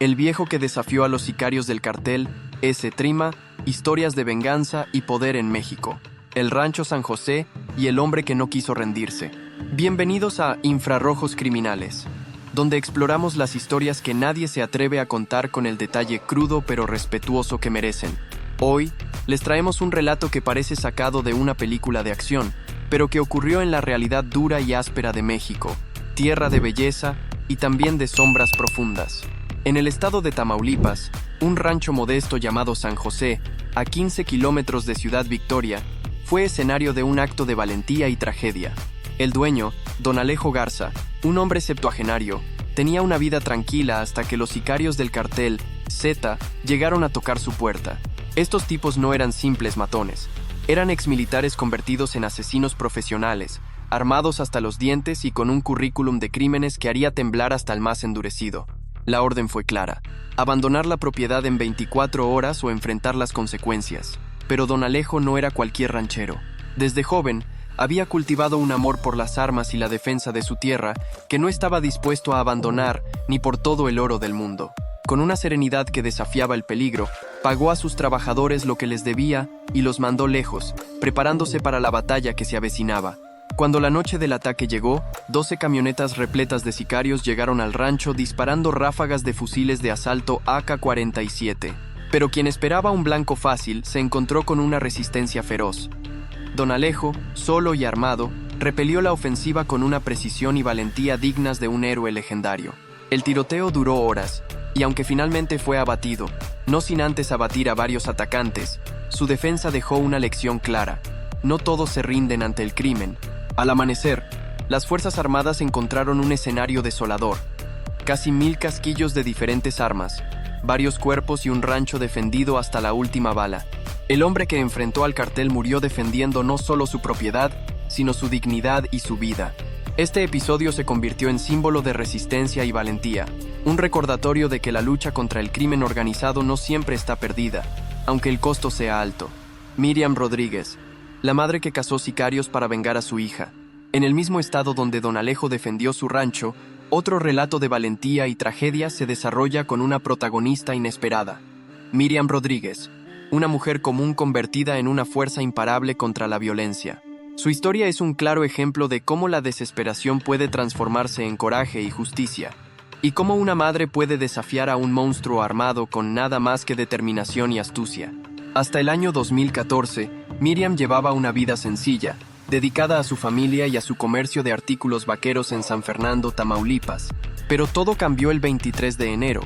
el viejo que desafió a los sicarios del cartel S-Trima, historias de venganza y poder en México, el Rancho San José y el hombre que no quiso rendirse. Bienvenidos a Infrarrojos Criminales, donde exploramos las historias que nadie se atreve a contar con el detalle crudo pero respetuoso que merecen. Hoy, les traemos un relato que parece sacado de una película de acción, pero que ocurrió en la realidad dura y áspera de México, tierra de belleza y también de sombras profundas. En el estado de Tamaulipas, un rancho modesto llamado San José, a 15 kilómetros de Ciudad Victoria, fue escenario de un acto de valentía y tragedia. El dueño, don Alejo Garza, un hombre septuagenario, tenía una vida tranquila hasta que los sicarios del cartel Z llegaron a tocar su puerta. Estos tipos no eran simples matones, eran exmilitares convertidos en asesinos profesionales, armados hasta los dientes y con un currículum de crímenes que haría temblar hasta el más endurecido. La orden fue clara: abandonar la propiedad en 24 horas o enfrentar las consecuencias. Pero don Alejo no era cualquier ranchero. Desde joven, había cultivado un amor por las armas y la defensa de su tierra que no estaba dispuesto a abandonar ni por todo el oro del mundo. Con una serenidad que desafiaba el peligro, pagó a sus trabajadores lo que les debía y los mandó lejos, preparándose para la batalla que se avecinaba. Cuando la noche del ataque llegó, 12 camionetas repletas de sicarios llegaron al rancho disparando ráfagas de fusiles de asalto AK-47. Pero quien esperaba un blanco fácil se encontró con una resistencia feroz. Don Alejo, solo y armado, repelió la ofensiva con una precisión y valentía dignas de un héroe legendario. El tiroteo duró horas, y aunque finalmente fue abatido, no sin antes abatir a varios atacantes, su defensa dejó una lección clara: no todos se rinden ante el crimen. Al amanecer, las Fuerzas Armadas encontraron un escenario desolador. Casi 1000 casquillos de diferentes armas, varios cuerpos y un rancho defendido hasta la última bala. El hombre que enfrentó al cartel murió defendiendo no solo su propiedad, sino su dignidad y su vida. Este episodio se convirtió en símbolo de resistencia y valentía, un recordatorio de que la lucha contra el crimen organizado no siempre está perdida, aunque el costo sea alto. Miriam Rodríguez, la madre que cazó sicarios para vengar a su hija. En el mismo estado donde don Alejo defendió su rancho, otro relato de valentía y tragedia se desarrolla con una protagonista inesperada. Miriam Rodríguez, una mujer común convertida en una fuerza imparable contra la violencia. Su historia es un claro ejemplo de cómo la desesperación puede transformarse en coraje y justicia, y cómo una madre puede desafiar a un monstruo armado con nada más que determinación y astucia. Hasta el año 2014, Miriam llevaba una vida sencilla, dedicada a su familia y a su comercio de artículos vaqueros en San Fernando, Tamaulipas. Pero todo cambió el 23 de enero,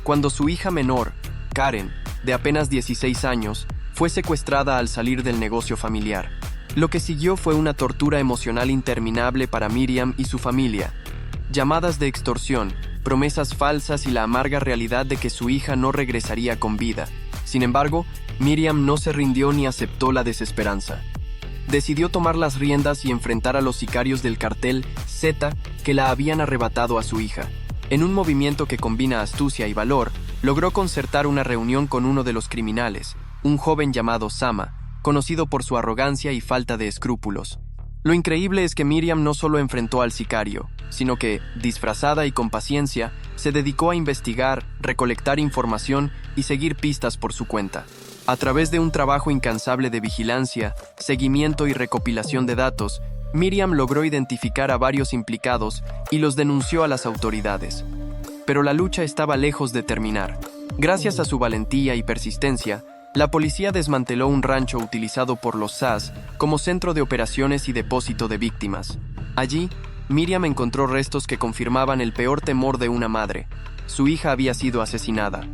cuando su hija menor, Karen, de apenas 16 años, fue secuestrada al salir del negocio familiar. Lo que siguió fue una tortura emocional interminable para Miriam y su familia. Llamadas de extorsión, promesas falsas y la amarga realidad de que su hija no regresaría con vida. Sin embargo, Miriam no se rindió ni aceptó la desesperanza. Decidió tomar las riendas y enfrentar a los sicarios del cartel Z que la habían arrebatado a su hija. En un movimiento que combina astucia y valor, logró concertar una reunión con uno de los criminales, un joven llamado Sama, conocido por su arrogancia y falta de escrúpulos. Lo increíble es que Miriam no solo enfrentó al sicario, sino que, disfrazada y con paciencia, se dedicó a investigar, recolectar información y seguir pistas por su cuenta. A través de un trabajo incansable de vigilancia, seguimiento y recopilación de datos, Miriam logró identificar a varios implicados y los denunció a las autoridades. Pero la lucha estaba lejos de terminar. Gracias a su valentía y persistencia, la policía desmanteló un rancho utilizado por los SAS como centro de operaciones y depósito de víctimas. Allí, Miriam encontró restos que confirmaban el peor temor de una madre: su hija había sido asesinada.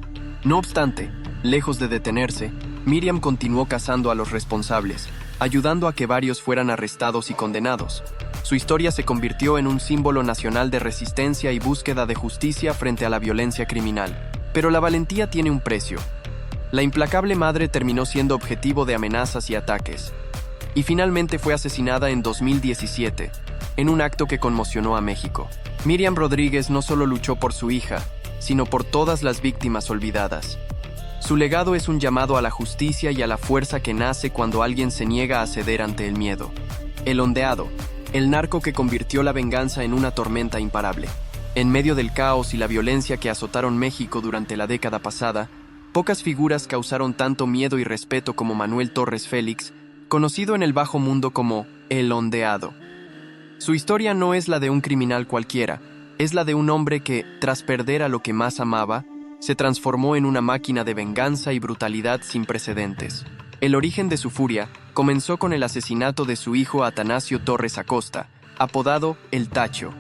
No obstante, lejos de detenerse, Miriam continuó cazando a los responsables, ayudando a que varios fueran arrestados y condenados. Su historia se convirtió en un símbolo nacional de resistencia y búsqueda de justicia frente a la violencia criminal. Pero la valentía tiene un precio. La implacable madre terminó siendo objetivo de amenazas y ataques, y finalmente fue asesinada en 2017, en un acto que conmocionó a México. Miriam Rodríguez no solo luchó por su hija, sino por todas las víctimas olvidadas. Su legado es un llamado a la justicia y a la fuerza que nace cuando alguien se niega a ceder ante el miedo. El ondeado, el narco que convirtió la venganza en una tormenta imparable. En medio del caos y la violencia que azotaron México durante la década pasada, pocas figuras causaron tanto miedo y respeto como Manuel Torres Félix, conocido en el bajo mundo como El Ondeado. Su historia no es la de un criminal cualquiera, es la de un hombre que, tras perder a lo que más amaba, se transformó en una máquina de venganza y brutalidad sin precedentes. El origen de su furia comenzó con el asesinato de su hijo Atanasio Torres Acosta, apodado El Tacho.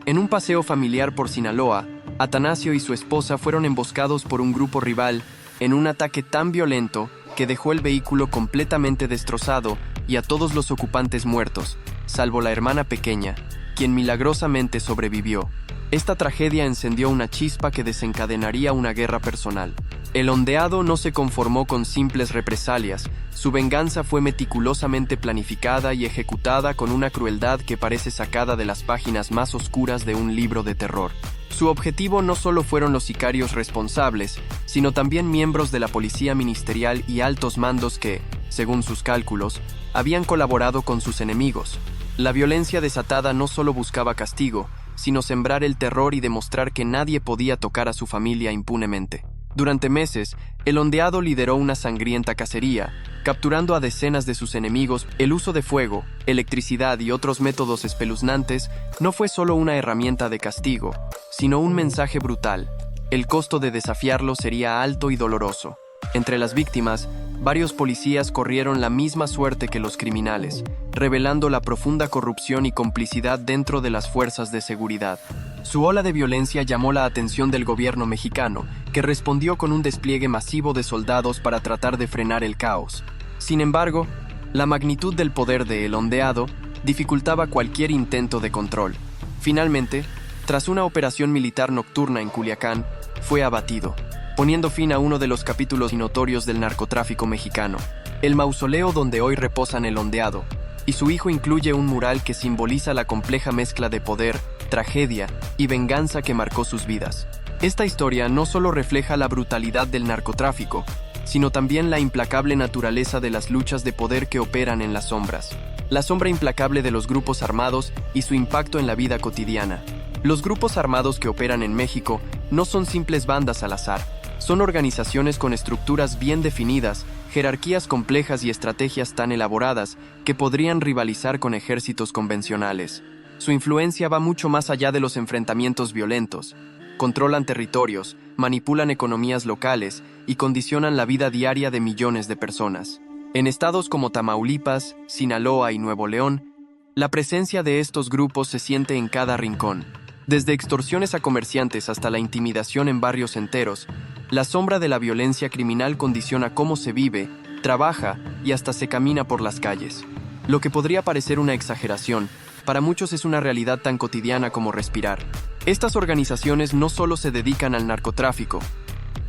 En un paseo familiar por Sinaloa, Atanasio y su esposa fueron emboscados por un grupo rival en un ataque tan violento que dejó el vehículo completamente destrozado y a todos los ocupantes muertos, salvo la hermana pequeña, quien milagrosamente sobrevivió. Esta tragedia encendió una chispa que desencadenaría una guerra personal. El Ondeado no se conformó con simples represalias, su venganza fue meticulosamente planificada y ejecutada con una crueldad que parece sacada de las páginas más oscuras de un libro de terror. Su objetivo no solo fueron los sicarios responsables, sino también miembros de la policía ministerial y altos mandos que, según sus cálculos, habían colaborado con sus enemigos. La violencia desatada no solo buscaba castigo, sino sembrar el terror y demostrar que nadie podía tocar a su familia impunemente. Durante meses, el Ondeado lideró una sangrienta cacería, capturando a decenas de sus enemigos. El uso de fuego, electricidad y otros métodos espeluznantes no fue solo una herramienta de castigo, sino un mensaje brutal. El costo de desafiarlo sería alto y doloroso. Entre las víctimas, varios policías corrieron la misma suerte que los criminales, revelando la profunda corrupción y complicidad dentro de las fuerzas de seguridad. Su ola de violencia llamó la atención del gobierno mexicano, que respondió con un despliegue masivo de soldados para tratar de frenar el caos. Sin embargo, la magnitud del poder de El Ondeado dificultaba cualquier intento de control. Finalmente, tras una operación militar nocturna en Culiacán, fue abatido, poniendo fin a uno de los capítulos notorios del narcotráfico mexicano. El mausoleo donde hoy reposan El Ondeado y su hijo incluye un mural que simboliza la compleja mezcla de poder, tragedia y venganza que marcó sus vidas. Esta historia no solo refleja la brutalidad del narcotráfico, sino también la implacable naturaleza de las luchas de poder que operan en las sombras. La sombra implacable de los grupos armados y su impacto en la vida cotidiana. Los grupos armados que operan en México no son simples bandas al azar. Son organizaciones con estructuras bien definidas, jerarquías complejas y estrategias tan elaboradas que podrían rivalizar con ejércitos convencionales. Su influencia va mucho más allá de los enfrentamientos violentos. Controlan territorios, manipulan economías locales y condicionan la vida diaria de millones de personas. En estados como Tamaulipas, Sinaloa y Nuevo León, la presencia de estos grupos se siente en cada rincón. Desde extorsiones a comerciantes hasta la intimidación en barrios enteros, la sombra de la violencia criminal condiciona cómo se vive, trabaja y hasta se camina por las calles. Lo que podría parecer una exageración, para muchos es una realidad tan cotidiana como respirar. Estas organizaciones no solo se dedican al narcotráfico,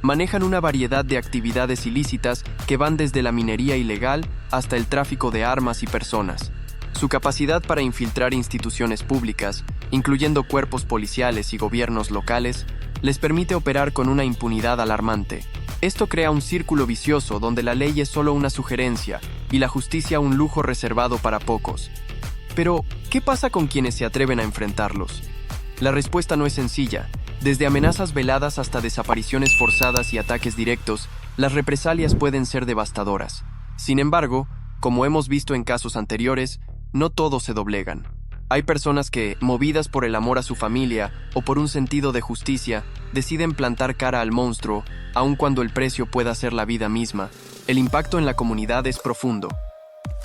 manejan una variedad de actividades ilícitas que van desde la minería ilegal hasta el tráfico de armas y personas. Su capacidad para infiltrar instituciones públicas, incluyendo cuerpos policiales y gobiernos locales, les permite operar con una impunidad alarmante. Esto crea un círculo vicioso donde la ley es solo una sugerencia y la justicia un lujo reservado para pocos. Pero, ¿qué pasa con quienes se atreven a enfrentarlos? La respuesta no es sencilla. Desde amenazas veladas hasta desapariciones forzadas y ataques directos, las represalias pueden ser devastadoras. Sin embargo, como hemos visto en casos anteriores, no todos se doblegan. Hay personas que, movidas por el amor a su familia o por un sentido de justicia, deciden plantar cara al monstruo, aun cuando el precio pueda ser la vida misma. El impacto en la comunidad es profundo.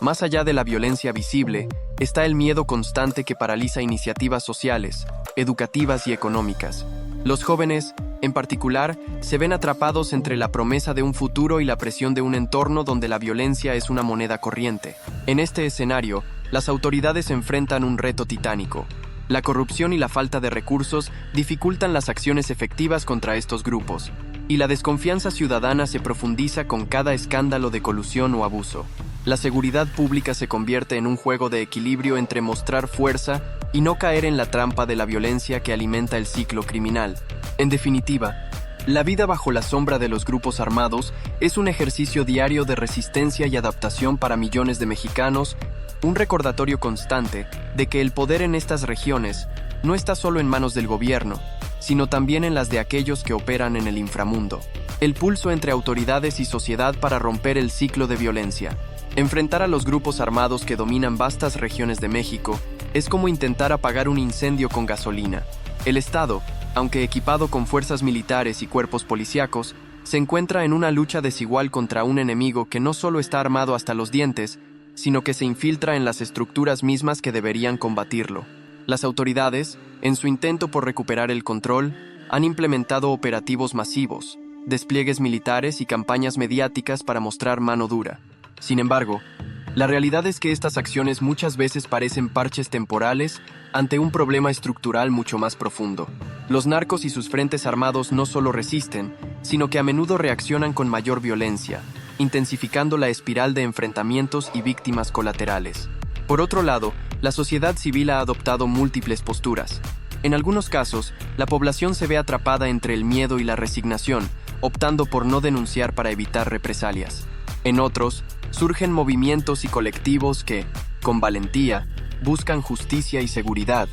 Más allá de la violencia visible, está el miedo constante que paraliza iniciativas sociales, educativas y económicas. Los jóvenes, en particular, se ven atrapados entre la promesa de un futuro y la presión de un entorno donde la violencia es una moneda corriente. En este escenario, las autoridades enfrentan un reto titánico. La corrupción y la falta de recursos dificultan las acciones efectivas contra estos grupos, y la desconfianza ciudadana se profundiza con cada escándalo de colusión o abuso. La seguridad pública se convierte en un juego de equilibrio entre mostrar fuerza y no caer en la trampa de la violencia que alimenta el ciclo criminal. En definitiva, la vida bajo la sombra de los grupos armados es un ejercicio diario de resistencia y adaptación para millones de mexicanos, un recordatorio constante de que el poder en estas regiones no está solo en manos del gobierno, sino también en las de aquellos que operan en el inframundo. El pulso entre autoridades y sociedad para romper el ciclo de violencia. Enfrentar a los grupos armados que dominan vastas regiones de México es como intentar apagar un incendio con gasolina. El Estado, aunque equipado con fuerzas militares y cuerpos policíacos, se encuentra en una lucha desigual contra un enemigo que no solo está armado hasta los dientes, sino que se infiltra en las estructuras mismas que deberían combatirlo. Las autoridades, en su intento por recuperar el control, han implementado operativos masivos, despliegues militares y campañas mediáticas para mostrar mano dura. Sin embargo, la realidad es que estas acciones muchas veces parecen parches temporales ante un problema estructural mucho más profundo. Los narcos y sus frentes armados no solo resisten, sino que a menudo reaccionan con mayor violencia, intensificando la espiral de enfrentamientos y víctimas colaterales. Por otro lado, la sociedad civil ha adoptado múltiples posturas. En algunos casos, la población se ve atrapada entre el miedo y la resignación, optando por no denunciar para evitar represalias. En otros, surgen movimientos y colectivos que, con valentía, buscan justicia y seguridad,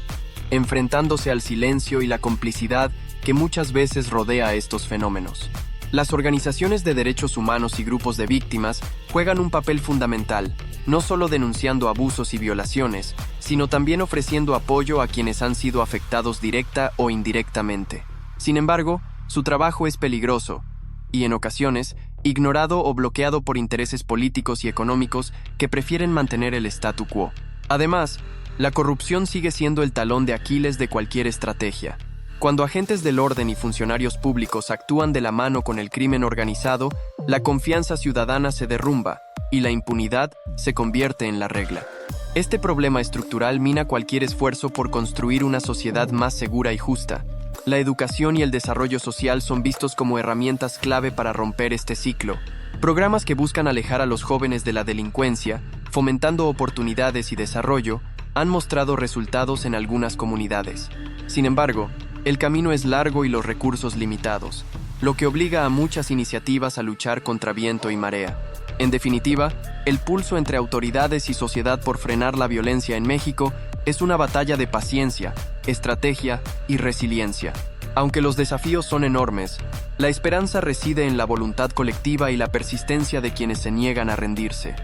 enfrentándose al silencio y la complicidad que muchas veces rodea a estos fenómenos. Las organizaciones de derechos humanos y grupos de víctimas juegan un papel fundamental, no solo denunciando abusos y violaciones, sino también ofreciendo apoyo a quienes han sido afectados directa o indirectamente. Sin embargo, su trabajo es peligroso y, en ocasiones, ignorado o bloqueado por intereses políticos y económicos que prefieren mantener el statu quo. Además, la corrupción sigue siendo el talón de Aquiles de cualquier estrategia. Cuando agentes del orden y funcionarios públicos actúan de la mano con el crimen organizado, la confianza ciudadana se derrumba y la impunidad se convierte en la regla. Este problema estructural mina cualquier esfuerzo por construir una sociedad más segura y justa. La educación y el desarrollo social son vistos como herramientas clave para romper este ciclo. Programas que buscan alejar a los jóvenes de la delincuencia, fomentando oportunidades y desarrollo, han mostrado resultados en algunas comunidades. Sin embargo, el camino es largo y los recursos limitados, lo que obliga a muchas iniciativas a luchar contra viento y marea. En definitiva, el pulso entre autoridades y sociedad por frenar la violencia en México es una batalla de paciencia, estrategia y resiliencia. Aunque los desafíos son enormes, la esperanza reside en la voluntad colectiva y la persistencia de quienes se niegan a rendirse.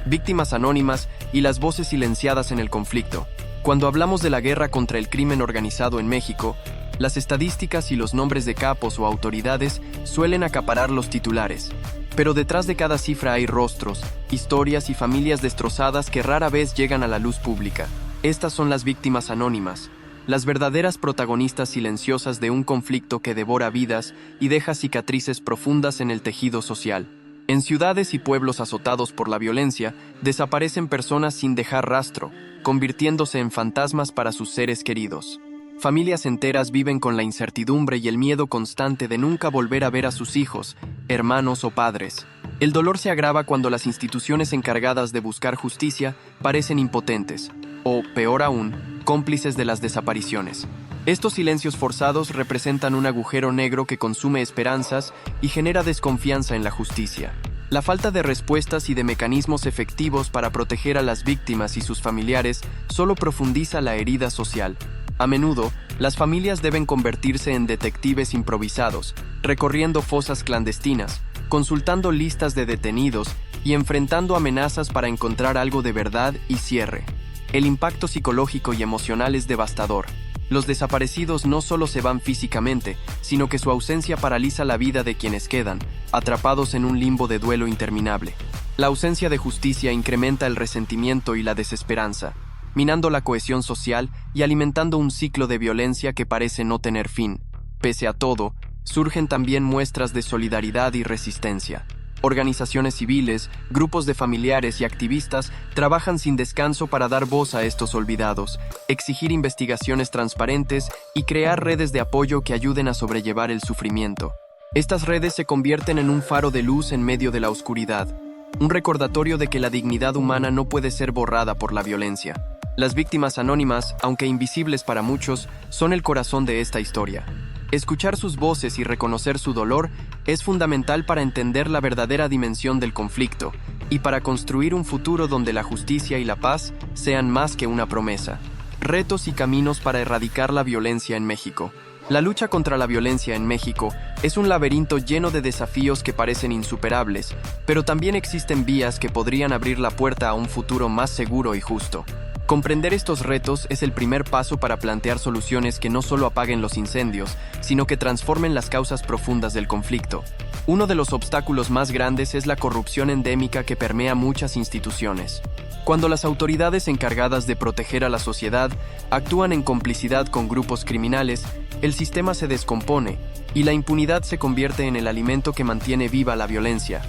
Víctimas anónimas y las voces silenciadas en el conflicto. Cuando hablamos de la guerra contra el crimen organizado en México, las estadísticas y los nombres de capos o autoridades suelen acaparar los titulares. Pero detrás de cada cifra hay rostros, historias y familias destrozadas que rara vez llegan a la luz pública. Estas son las víctimas anónimas, las verdaderas protagonistas silenciosas de un conflicto que devora vidas y deja cicatrices profundas en el tejido social. En ciudades y pueblos azotados por la violencia, desaparecen personas sin dejar rastro, convirtiéndose en fantasmas para sus seres queridos. Familias enteras viven con la incertidumbre y el miedo constante de nunca volver a ver a sus hijos, hermanos o padres. El dolor se agrava cuando las instituciones encargadas de buscar justicia parecen impotentes, o, peor aún, cómplices de las desapariciones. Estos silencios forzados representan un agujero negro que consume esperanzas y genera desconfianza en la justicia. La falta de respuestas y de mecanismos efectivos para proteger a las víctimas y sus familiares solo profundiza la herida social. A menudo, las familias deben convertirse en detectives improvisados, recorriendo fosas clandestinas, consultando listas de detenidos y enfrentando amenazas para encontrar algo de verdad y cierre. El impacto psicológico y emocional es devastador. Los desaparecidos no solo se van físicamente, sino que su ausencia paraliza la vida de quienes quedan, atrapados en un limbo de duelo interminable. La ausencia de justicia incrementa el resentimiento y la desesperanza, minando la cohesión social y alimentando un ciclo de violencia que parece no tener fin. Pese a todo, surgen también muestras de solidaridad y resistencia. Organizaciones civiles, grupos de familiares y activistas trabajan sin descanso para dar voz a estos olvidados, exigir investigaciones transparentes y crear redes de apoyo que ayuden a sobrellevar el sufrimiento. Estas redes se convierten en un faro de luz en medio de la oscuridad, un recordatorio de que la dignidad humana no puede ser borrada por la violencia. Las víctimas anónimas, aunque invisibles para muchos, son el corazón de esta historia. Escuchar sus voces y reconocer su dolor es fundamental para entender la verdadera dimensión del conflicto y para construir un futuro donde la justicia y la paz sean más que una promesa. Retos y caminos para erradicar la violencia en México. La lucha contra la violencia en México es un laberinto lleno de desafíos que parecen insuperables, pero también existen vías que podrían abrir la puerta a un futuro más seguro y justo. Comprender estos retos es el primer paso para plantear soluciones que no solo apaguen los incendios, sino que transformen las causas profundas del conflicto. Uno de los obstáculos más grandes es la corrupción endémica que permea muchas instituciones. Cuando las autoridades encargadas de proteger a la sociedad actúan en complicidad con grupos criminales, el sistema se descompone y la impunidad se convierte en el alimento que mantiene viva la violencia.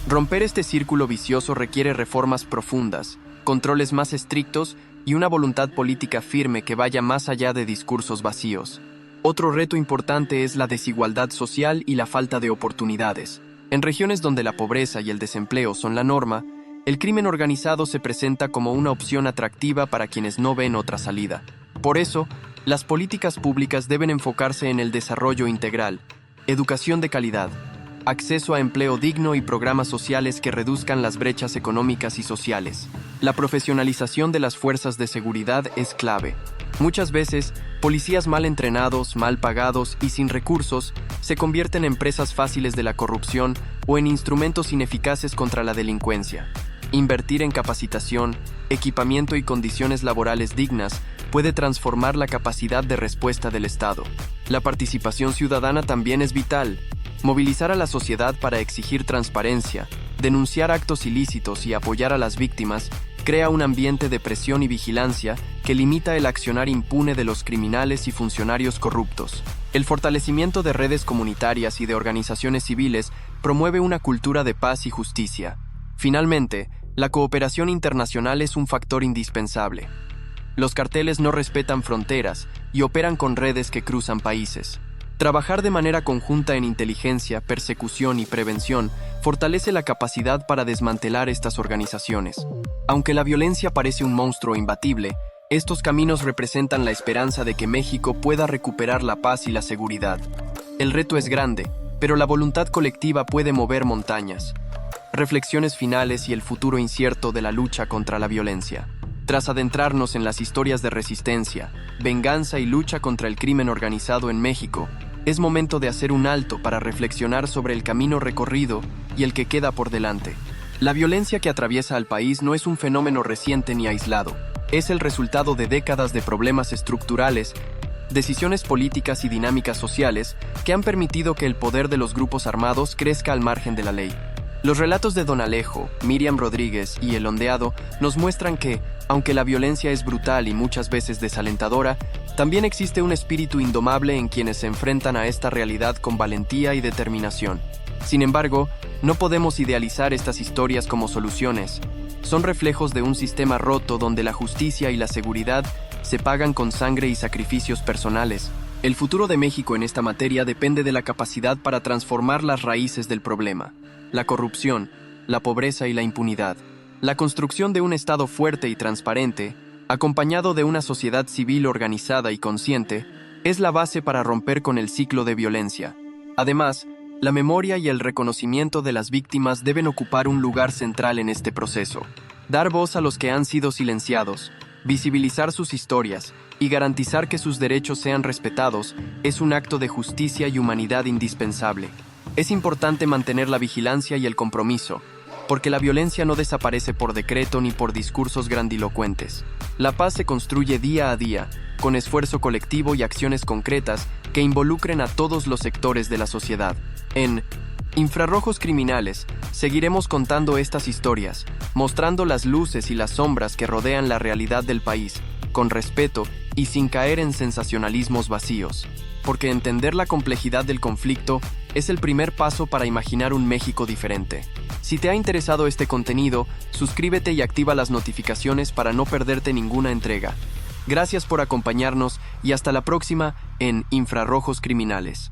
Romper este círculo vicioso requiere reformas profundas, controles más estrictos y una voluntad política firme que vaya más allá de discursos vacíos. Otro reto importante es la desigualdad social y la falta de oportunidades. En regiones donde la pobreza y el desempleo son la norma, el crimen organizado se presenta como una opción atractiva para quienes no ven otra salida. Por eso, las políticas públicas deben enfocarse en el desarrollo integral, educación de calidad, acceso a empleo digno y programas sociales que reduzcan las brechas económicas y sociales. La profesionalización de las fuerzas de seguridad es clave. Muchas veces, policías mal entrenados, mal pagados y sin recursos se convierten en presas fáciles de la corrupción o en instrumentos ineficaces contra la delincuencia. Invertir en capacitación, equipamiento y condiciones laborales dignas puede transformar la capacidad de respuesta del Estado. La participación ciudadana también es vital. Movilizar a la sociedad para exigir transparencia, denunciar actos ilícitos y apoyar a las víctimas crea un ambiente de presión y vigilancia que limita el accionar impune de los criminales y funcionarios corruptos. El fortalecimiento de redes comunitarias y de organizaciones civiles promueve una cultura de paz y justicia. Finalmente, la cooperación internacional es un factor indispensable. Los carteles no respetan fronteras y operan con redes que cruzan países. Trabajar de manera conjunta en inteligencia, persecución y prevención fortalece la capacidad para desmantelar estas organizaciones. Aunque la violencia parece un monstruo imbatible, estos caminos representan la esperanza de que México pueda recuperar la paz y la seguridad. El reto es grande, pero la voluntad colectiva puede mover montañas. Reflexiones finales y el futuro incierto de la lucha contra la violencia. Tras adentrarnos en las historias de resistencia, venganza y lucha contra el crimen organizado en México, es momento de hacer un alto para reflexionar sobre el camino recorrido y el que queda por delante. La violencia que atraviesa al país no es un fenómeno reciente ni aislado. Es el resultado de décadas de problemas estructurales, decisiones políticas y dinámicas sociales que han permitido que el poder de los grupos armados crezca al margen de la ley. Los relatos de Don Alejo, Miriam Rodríguez y El Ondeado nos muestran que, aunque la violencia es brutal y muchas veces desalentadora, también existe un espíritu indomable en quienes se enfrentan a esta realidad con valentía y determinación. Sin embargo, no podemos idealizar estas historias como soluciones. Son reflejos de un sistema roto donde la justicia y la seguridad se pagan con sangre y sacrificios personales. El futuro de México en esta materia depende de la capacidad para transformar las raíces del problema: la corrupción, la pobreza y la impunidad. La construcción de un Estado fuerte y transparente, acompañado de una sociedad civil organizada y consciente, es la base para romper con el ciclo de violencia. Además, la memoria y el reconocimiento de las víctimas deben ocupar un lugar central en este proceso. Dar voz a los que han sido silenciados, visibilizar sus historias y garantizar que sus derechos sean respetados es un acto de justicia y humanidad indispensable. Es importante mantener la vigilancia y el compromiso, porque la violencia no desaparece por decreto ni por discursos grandilocuentes. La paz se construye día a día, con esfuerzo colectivo y acciones concretas que involucren a todos los sectores de la sociedad. En Infrarrojos Criminales, seguiremos contando estas historias, mostrando las luces y las sombras que rodean la realidad del país, con respeto y sin caer en sensacionalismos vacíos. Porque entender la complejidad del conflicto es el primer paso para imaginar un México diferente. Si te ha interesado este contenido, suscríbete y activa las notificaciones para no perderte ninguna entrega. Gracias por acompañarnos y hasta la próxima en Infrarrojos Criminales.